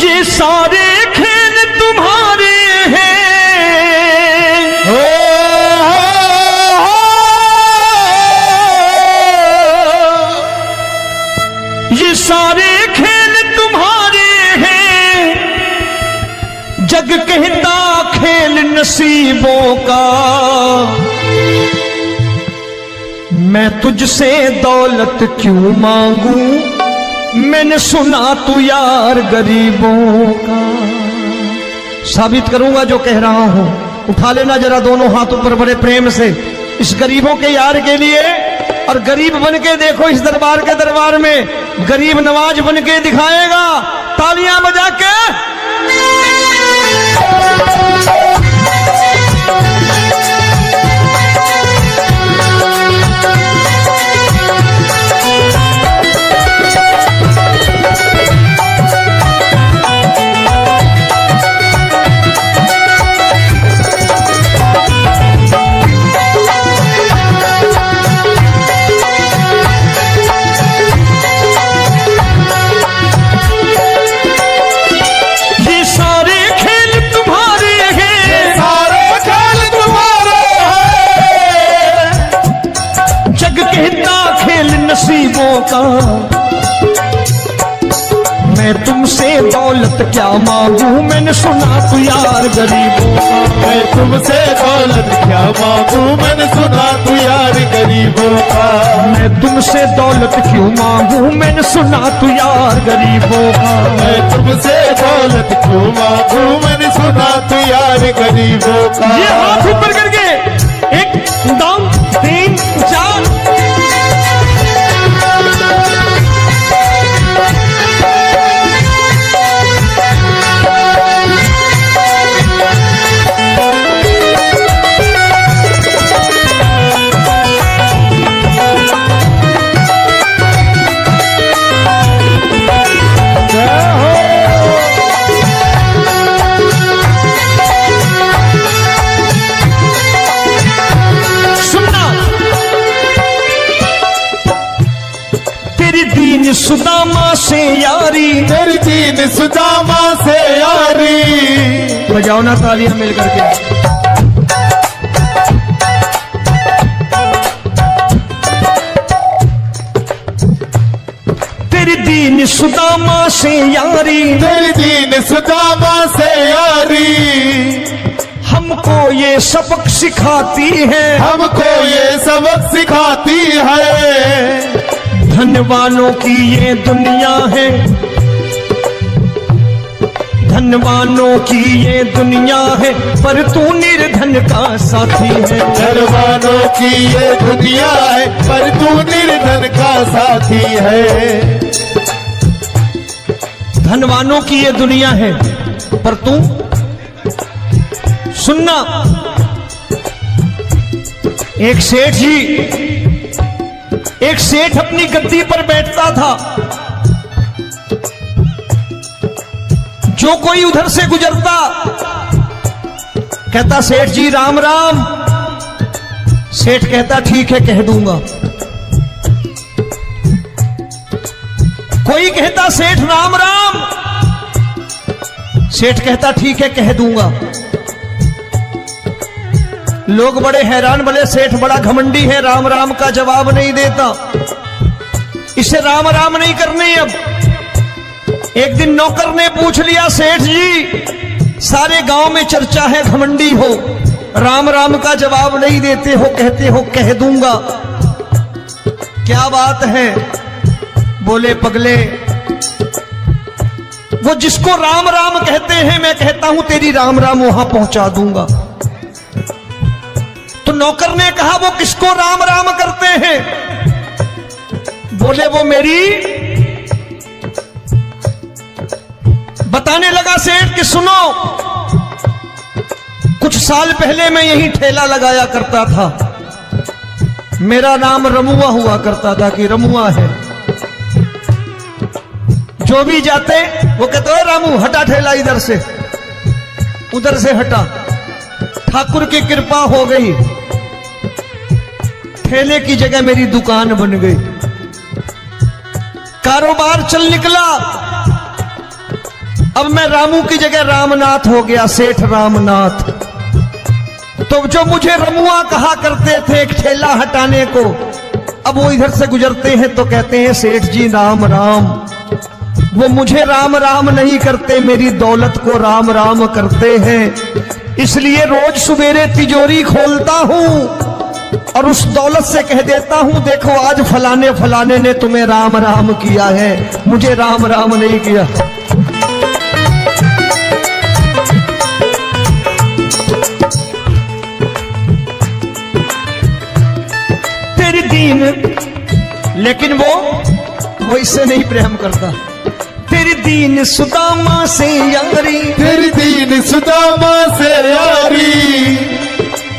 ये सारे खेल तुम्हारे हैं, ये सारे खेल तुम्हारे हैं, जग कहता खेल नसीबों का। मैं तुझसे दौलत क्यों मांगू, मैंने सुना तू यार गरीबों का। साबित करूंगा जो कह रहा हूं। उठा लेना जरा दोनों हाथ ऊपर बड़े प्रेम से इस गरीबों के यार के लिए। और गरीब बन के देखो इस दरबार के दरबार में गरीब नवाज बन के दिखाएगा, तालियां बजा के। नसीबों का मैं तुमसे दौलत क्या मांगू, मैंने सुना तू यार गरीबों का। मैं तुमसे दौलत क्या मांगू, मैंने सुना तू यार गरीबों का। मैं तुमसे दौलत क्यों मांगू, मैंने सुना तू यार गरीबों का। मैं तुमसे दौलत क्यों मांगू, मैंने सुना तू यार गरीबों का। ये हाथ ऊपर करके 1 2 3 4 सुदामा से यारी, तेरी दीन सुदामा से यारी। बजाओ ना तालियां मिल करके। तेरी दीन सुदामा से यारी, तेरी दीन सुदामा से यारी। हमको ये सबक सिखाती है, हमको ये सबक सिखाती है। धनवानों की ये दुनिया है, धनवानों की ये दुनिया है, पर तू निर्धन का साथी है। धनवानों की ये दुनिया है, पर तू निर्धन का साथी है। धनवानों की ये दुनिया है, पर तू सुनना। एक सेठ अपनी गद्दी पर बैठता था। जो कोई उधर से गुजरता कहता सेठ जी राम राम। सेठ कहता ठीक है कह दूंगा। कोई कहता सेठ राम राम। सेठ कहता ठीक है कह दूंगा। लोग बड़े हैरान, बोले सेठ बड़ा घमंडी है, राम राम का जवाब नहीं देता, इसे राम राम नहीं करनी। अब एक दिन नौकर ने पूछ लिया सेठ जी सारे गांव में चर्चा है घमंडी हो, राम राम का जवाब नहीं देते हो, कहते हो कह दूंगा, क्या बात है? बोले पगले वो जिसको राम राम कहते हैं मैं कहता हूं तेरी राम राम वहां पहुंचा दूंगा। तो नौकर ने कहा वो किसको राम राम करते हैं? बोले वो मेरी। बताने लगा सेठ कि सुनो, कुछ साल पहले मैं यही ठेला लगाया करता था, मेरा नाम रमुआ हुआ करता था कि रमुआ है। जो भी जाते वो कहते हो रामू हटा ठेला इधर से, उधर से हटा। ठाकुर की कृपा हो गई, ठेले की जगह मेरी दुकान बन गई, कारोबार चल निकला। अब मैं रामू की जगह रामनाथ हो गया, सेठ रामनाथ। तो जो मुझे रमुआ कहा करते थे एक ठेला हटाने को, अब वो इधर से गुजरते हैं तो कहते हैं सेठ जी राम राम। वो मुझे राम राम नहीं करते, मेरी दौलत को राम राम करते हैं। इसलिए रोज सवेरे तिजोरी खोलता हूं और उस दौलत से कह देता हूं, देखो आज फलाने फलाने ने तुम्हें राम राम किया है, मुझे राम राम नहीं किया। तेरी दीन, लेकिन वो इससे नहीं प्रेम करता। तेरी दीन सुदामा से यारी, तेरी दीन सुदामा से यारी,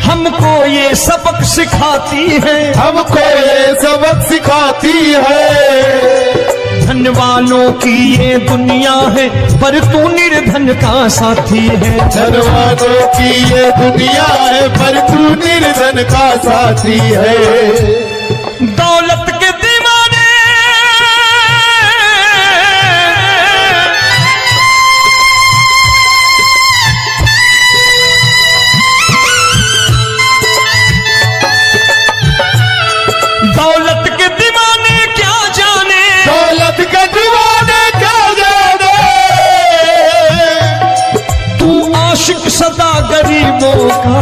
हमको ये सबक सिखाती है, हमको ये सबक सिखाती है। धन वालों की ये दुनिया है, पर तू निर्धन का साथी है। धन वालों की ये दुनिया है, पर तू निर्धन का साथी है। दौलत के दीवाने दौलत के दीवाने क्या जाने, दौलत के दीवाने क्या जाने। तू आशिक सदा गरीबों का।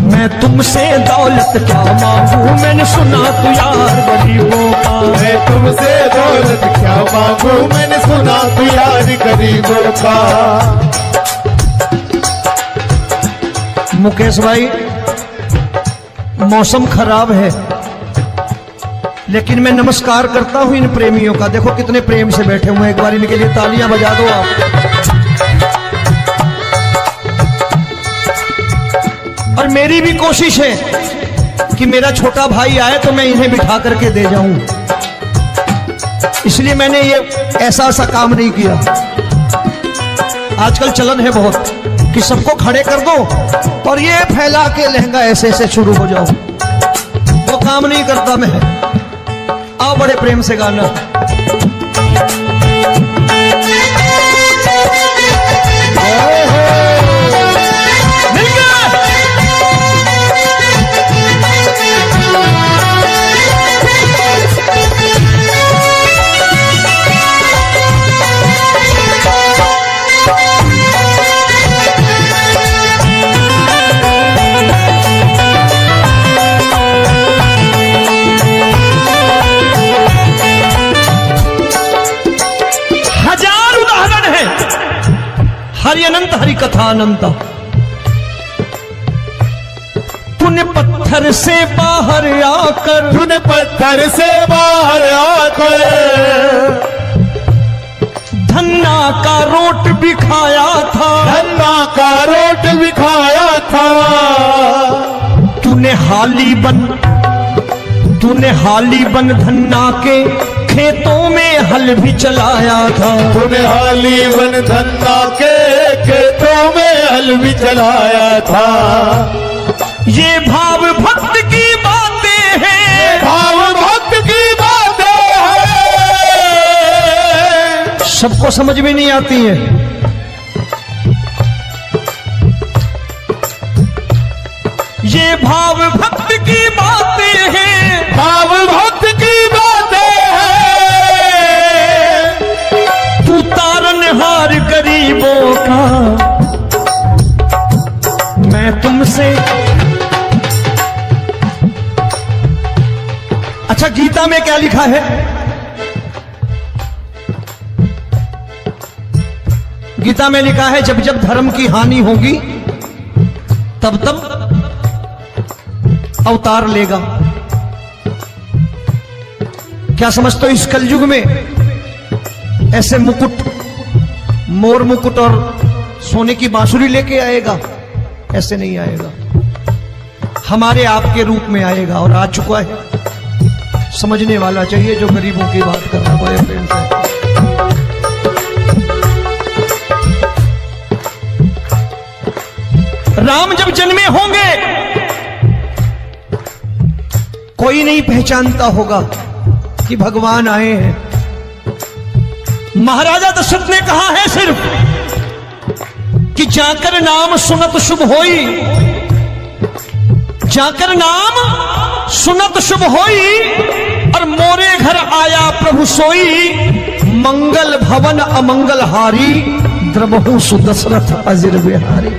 मैं तुमसे दौलत क्या मांगू, मैंने सुना तू यार गरीबों का। मैं तुमसे दौलत क्या मांगू, मैंने सुना तू यार गरीबों का। मुकेश भाई, मौसम खराब है, लेकिन मैं नमस्कार करता हूं इन प्रेमियों का। देखो कितने प्रेम से बैठे हुए हैं, एक बार इनके लिए तालियां बजा दो आप। और मेरी भी कोशिश है कि मेरा छोटा भाई आए तो मैं इन्हें बिठा करके दे जाऊं, इसलिए मैंने ये ऐसा काम नहीं किया। आजकल चलन है बहुत कि सबको खड़े कर दो और ये फैला के लहंगा ऐसे ऐसे शुरू हो जाओ, वो काम नहीं करता मैं। आओ बड़े प्रेम से गाना। हरि अनंत हरि कथा अनंत। तूने पत्थर से बाहर आकर, तूने पत्थर से बाहर आकर धन्ना का रोट भी खाया था, धन्ना का रोट भी खाया था। तूने हाली बन धन्ना के खेतों में हल भी चलाया था। तूने हाली बन धन्ना के खेतों में हल भी चलाया था। ये भाव भक्त की बातें हैं, भाव भक्त की बातें हैं, सबको समझ में नहीं आती है। ये भाव भक्त की बातें हैं, भाव भक्त की बातें हैं। तू तारनहार गरीबों का, मैं तुमसे। अच्छा, गीता में क्या लिखा है? गीता में लिखा है जब जब धर्म की हानि होगी तब तब अवतार लेगा। क्या समझते हो, इस कलयुग में ऐसे मुकुट, मोर मुकुट और सोने की बांसुरी लेके आएगा? ऐसे नहीं आएगा, हमारे आपके रूप में आएगा और आ चुका है। समझने वाला चाहिए जो गरीबों की बात कर रहा बड़े प्रेम से। राम जब जन्मे होंगे कोई नहीं पहचानता होगा, कि भगवान आए हैं। महाराजा दशरथ ने कहा है सिर्फ कि जाकर नाम सुनत शुभ होई, जाकर नाम सुनत शुभ होई, और मोरे घर आया प्रभु सोई, मंगल भवन अमंगल हारी, द्रबहु सुदशरथ अजिर बिहारी।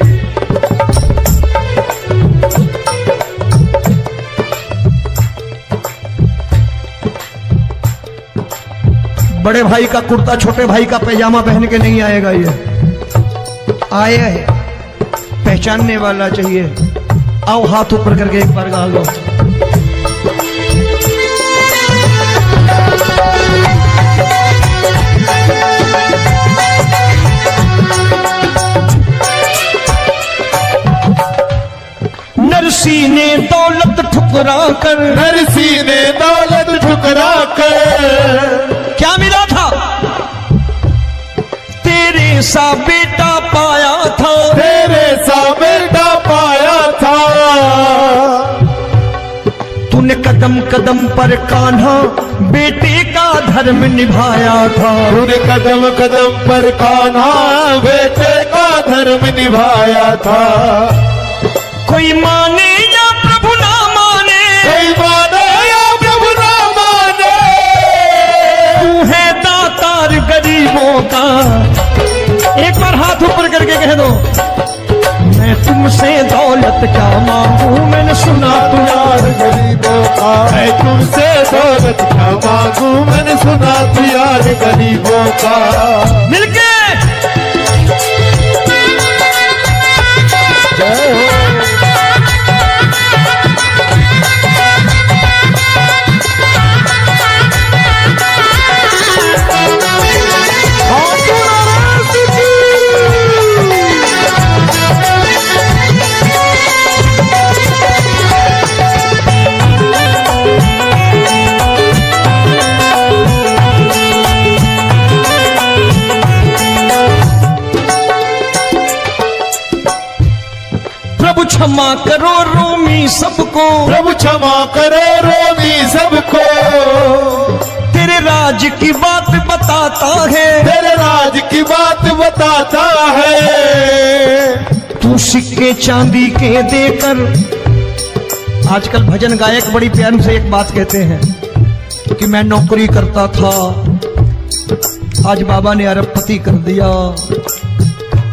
बड़े भाई का कुर्ता छोटे भाई का पैजामा पहन के नहीं आएगा, ये आया है पहचानने वाला चाहिए। आओ हाथ ऊपर करके एक बार गा लो। नरसी ने दौलत ठुकरा कर, नरसी ने दौलत ठुकरा कर, क्या मिला था? तेरे सा बेटा पाया था, तेरे सा बेटा पाया था। तूने कदम कदम पर कान्हा बेटे का धर्म निभाया था, तूने कदम कदम पर कान्हा बेटे का धर्म निभाया था। कोई माने या प्रभु ना माने, कोई माने या प्रभु ना माने, तू है दातार गरीबों का। एक बार हाथ ऊपर करके कह दो, मैं तुमसे दौलत क्या मांगू, मैंने सुना तू यार गरीबों का। मैं तुमसे दौलत क्या मांगू, मैंने सुना तू यार गरीबों का। मिलके जय हो। क्षमा करो रोमी सबको, प्रभु क्षमा करो रोमी सबको। तेरे राज की बात बताता है, तेरे राज की बात बताता है। तू सिक्के चांदी के देकर, आजकल भजन गायक बड़ी प्यार से एक बात कहते हैं कि मैं नौकरी करता था, आज बाबा ने अरबपति कर दिया।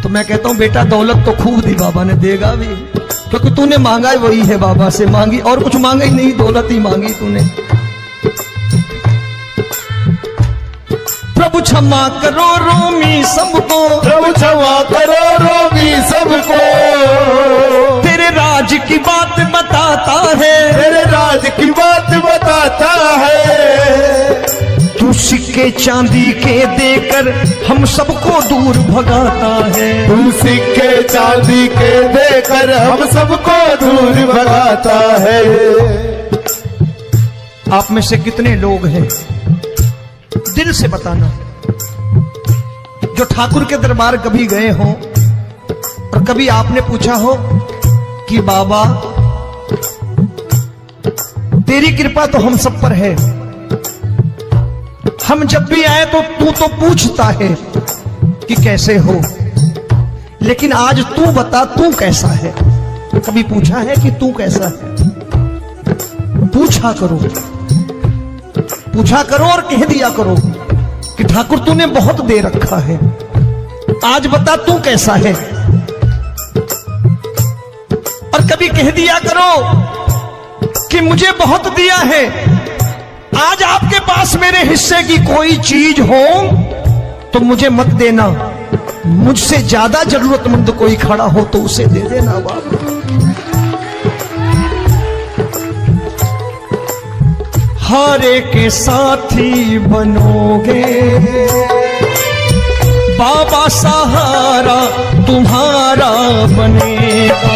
तो मैं कहता हूं बेटा दौलत तो खूब दी बाबा ने, देगा भी, क्योंकि तूने मांगा ही वही है, बाबा से मांगी और कुछ मांगा ही नहीं, दौलत ही मांगी तूने। प्रभु क्षमा करो रोमी सबको, प्रभु क्षमा करो रोमी सबको। तेरे राज की बात बताता है, तेरे राज की बात बताता है। तू सिक्के चांदी के देकर हम सबको दूर भगाता है, तू सिक्के चांदी के देकर हम सबको दूर भगाता है। आप में से कितने लोग हैं, दिल से बताना, जो ठाकुर के दरबार कभी गए हो और कभी आपने पूछा हो कि बाबा तेरी कृपा तो हम सब पर है, हम जब भी आए तो तू तो पूछता है कि कैसे हो, लेकिन आज तू बता तू कैसा है। कभी पूछा है कि तू कैसा है? पूछा करो, पूछा करो और कह दिया करो कि ठाकुर तूने बहुत दे रखा है, आज बता तू कैसा है। और कभी कह दिया करो कि मुझे बहुत दिया है, आज आपके पास मेरे हिस्से की कोई चीज हो तो मुझे मत देना, मुझसे ज्यादा जरूरतमंद कोई खड़ा हो तो उसे दे देना बाबा। हारे के साथी बनोगे बाबा, सहारा तुम्हारा बनेगा।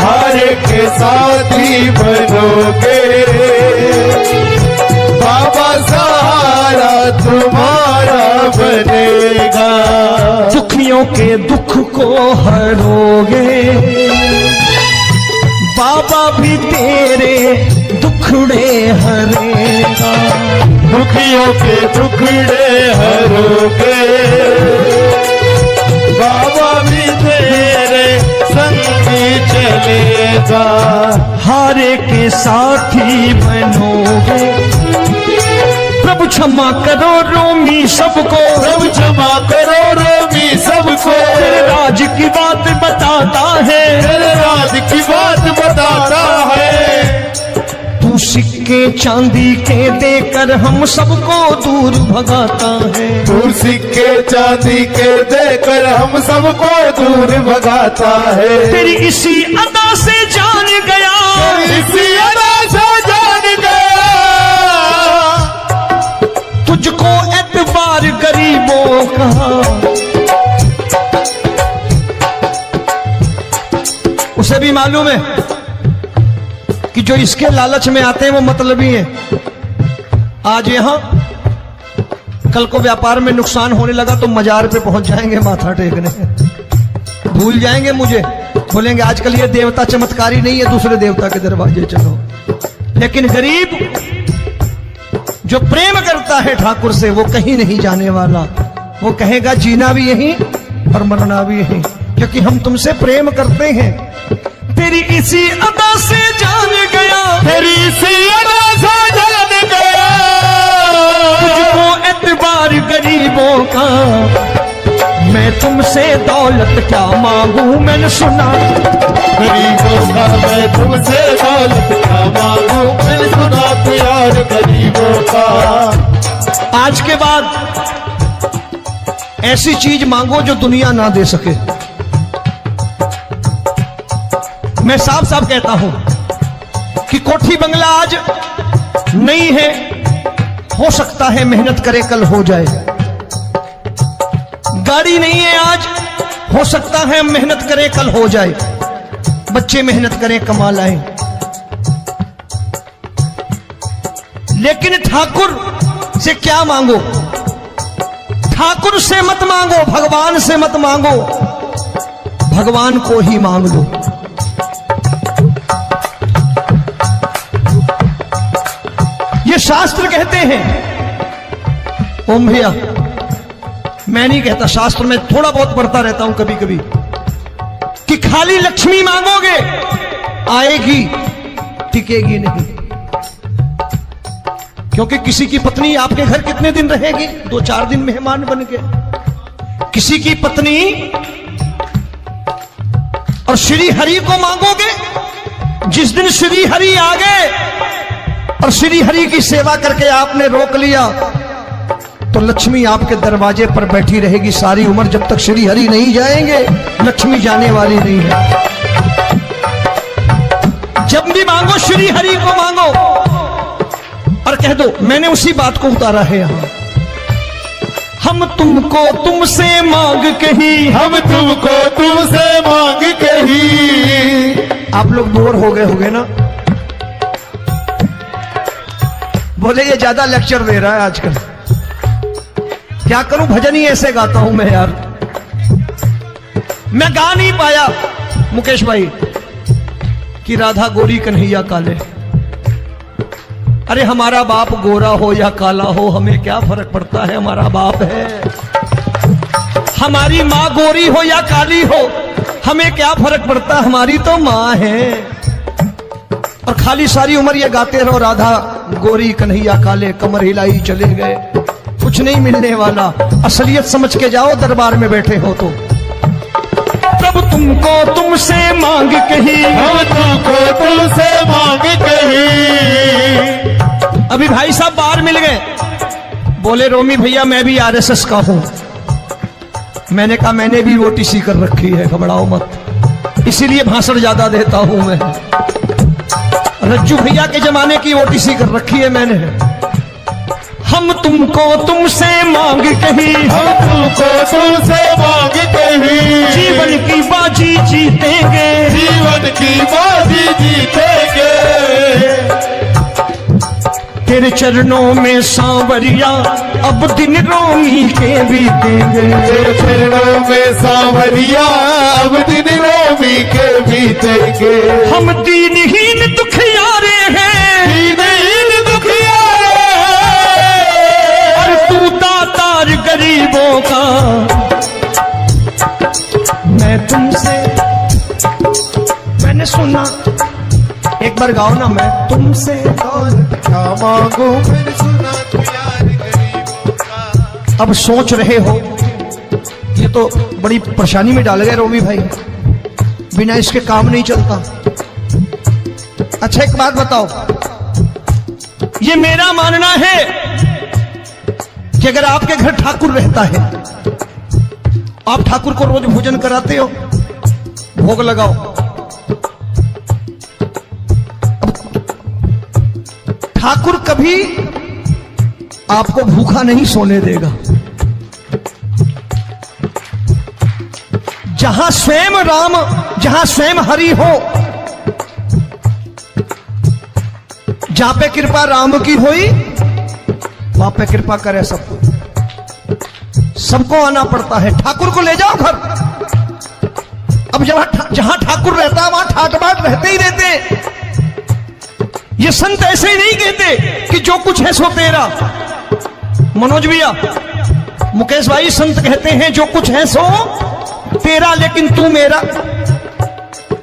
हारे के साथी बनोगे बाबा, सहारा तुम्हारा बनेगा। दुखियों के दुख को हरोगे बाबा, भी तेरे दुखड़े हरेगा। दुखियों के टुकड़े हरोगे, बाबा भी तेरे संगी चलेगा। हारे के साथी बनोगे, प्रभु क्षमा करो रोमी सबको, प्रभु क्षमा करो रोमी सबको। तेरे राज की बात बताता है, तेरे राज की बात बताता है। तू सिक्के चांदी के देकर हम सबको दूर भगाता है। तू सिक्के चांदी के देकर हम सबको दूर भगाता है। तेरी इसी अदा से जान गया, इसी अदा से जान गया, तुझको एतबार गरीबों का। उसे भी मालूम है कि जो इसके लालच में आते हैं वो मतलबी हैं। आज यहां कल को व्यापार में नुकसान होने लगा तो मजार पे पहुंच जाएंगे माथा टेकने, भूल जाएंगे मुझे, बोलेंगे आजकल ये देवता चमत्कारी नहीं है, दूसरे देवता के दरवाजे चलो। लेकिन गरीब जो प्रेम करता है ठाकुर से वो कहीं नहीं जाने वाला, वो कहेगा जीना भी यहीं और मरना भी यहीं, क्योंकि हम तुमसे प्रेम करते हैं। तेरी इसी अदा से जान गया, तेरी इसी अदा से जान गया, तुझको एतबार गरीबों का। मैं तुमसे दौलत क्या मांगू, मैंने सुना गरीबों का। मैं तुमसे दौलत क्या मांगू, मैंने सुना प्यार गरीबों का। आज के बाद ऐसी चीज मांगो जो दुनिया ना दे सके। मैं साफ साफ कहता हूं कि कोठी बंगला आज नहीं है, हो सकता है मेहनत करे कल हो जाए। गाड़ी नहीं है आज, हो सकता है मेहनत करें कल हो जाए। बच्चे मेहनत करें कमा लाएं, लेकिन ठाकुर से क्या मांगो? ठाकुर से मत मांगो, भगवान से मत मांगो, भगवान को ही मांग लो। ये शास्त्र कहते हैं। ओम भैया, मैं नहीं कहता, शास्त्र में थोड़ा बहुत पढ़ता रहता हूं कभी कभी, कि खाली लक्ष्मी मांगोगे आएगी, टिकेगी नहीं। क्योंकि किसी की पत्नी आपके घर कितने दिन रहेगी? 2-4 दिन मेहमान बन के। किसी की पत्नी और श्री हरि को मांगोगे, जिस दिन श्री हरि आ गए और श्री हरि की सेवा करके आपने रोक लिया तो लक्ष्मी आपके दरवाजे पर बैठी रहेगी सारी उम्र। जब तक श्री हरि नहीं जाएंगे लक्ष्मी जाने वाली नहीं है। जब भी मांगो श्री हरि को मांगो और कह दो मैंने उसी बात को उतारा है यहां। हम तुमको तुमसे मांग कही, हम तुमको तुमसे मांग कही। आप लोग बोर हो गए होंगे ना, बोले ये ज्यादा लेक्चर दे रहा है आजकल। क्या करूं, भजन ही ऐसे गाता हूं मैं यार। मैं गा नहीं पाया मुकेश भाई कि राधा गोरी कन्हैया काले। अरे हमारा बाप गोरा हो या काला हो हमें क्या फर्क पड़ता है, हमारा बाप है। हमारी माँ गोरी हो या काली हो हमें क्या फर्क पड़ता, हमारी तो माँ है। और खाली सारी उम्र ये गाते रहो राधा गोरी कन्हैया काले, कमर हिलाई चले गए, कुछ नहीं मिलने वाला। असलियत समझ के जाओ दरबार में बैठे हो तो। प्रभु तुमको तुमसे मांग कही, हम तुमको तुमसे मांग कही। अभी भाई साहब बाहर मिल गए, बोले रोमी भैया मैं भी आरएसएस का हूं। मैंने कहा मैंने भी ओटीसी कर रखी है, घबराओ मत, इसीलिए भाषण ज्यादा देता हूं मैं। रज्जू भैया के जमाने की ओटीसी कर रखी है मैंने। हम तुमको तुमसे मांग कही, हम तुमको तुमसे मांग कही। जीवन की बाजी जीतेंगे, जीवन की बाजी जीतेंगे। तेरे चरणों में सांवरिया अब दिन रोमी के बीतेंगे। तेरे चरणों में सांवरिया अब दिन रोमी के बीतेंगे। हम दीनहीन दुखियारे हैं, दीनहीन दुखियारे हैं, बार गाओ ना, मैं तुमसे दौलत क्या मांगू, मैंने सुना तू यार गरीबों का। अब सोच रहे हो ये तो बड़ी परेशानी में डाल गए रोमी भाई, बिना इसके काम नहीं चलता। अच्छा एक बात बताओ, ये मेरा मानना है कि अगर आपके घर ठाकुर रहता है, आप ठाकुर को रोज भोजन कराते हो, भोग लगाओ, ठाकुर कभी आपको भूखा नहीं सोने देगा। जहां स्वयं राम, जहां स्वयं हरि हो, जहां पे कृपा राम की हुई वहां पे कृपा करे सबको, सबको आना पड़ता है। ठाकुर को ले जाओ घर। अब जहां ठाकुर रहता है वहां ठाट बाट रहते ही रहते। ये संत ऐसे ही नहीं कहते कि जो कुछ है सो तेरा। मनोज भैया, मुकेश भाई, संत कहते हैं जो कुछ है सो तेरा लेकिन तू मेरा।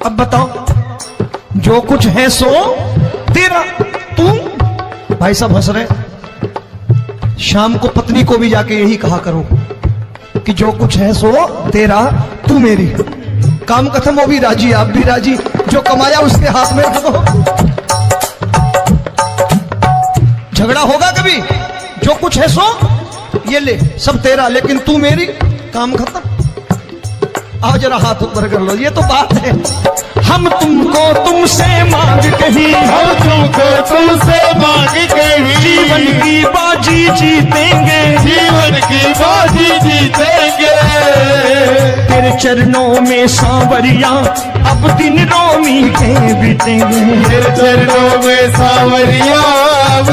अब बताओ, जो कुछ है सो तेरा, तू। भाई साहब हंस रहे। शाम को पत्नी को भी जाके यही कहा करो कि जो कुछ है सो तेरा, तू मेरी। काम खत्म, वो भी राजी, आप भी राजी, जो कमाया उसके हाथ में रखो। झगड़ा होगा कभी? जो कुछ है सो ये ले, सब तेरा लेकिन तू मेरी, काम खत्म। आओ जरा हाथ ऊपर कर लो, ये तो बात है। हम तुमको तुमसे मांग कहीं, हम तुमको तुमसे मांग कहीं, जीवन की बाजी जीतेंगे, जीवन की बाजी जीतेंगे। तेरे चरणों में सांवरिया अब दिन रोमी के बीतेंगे, तेरे चरणों में सांवरिया अब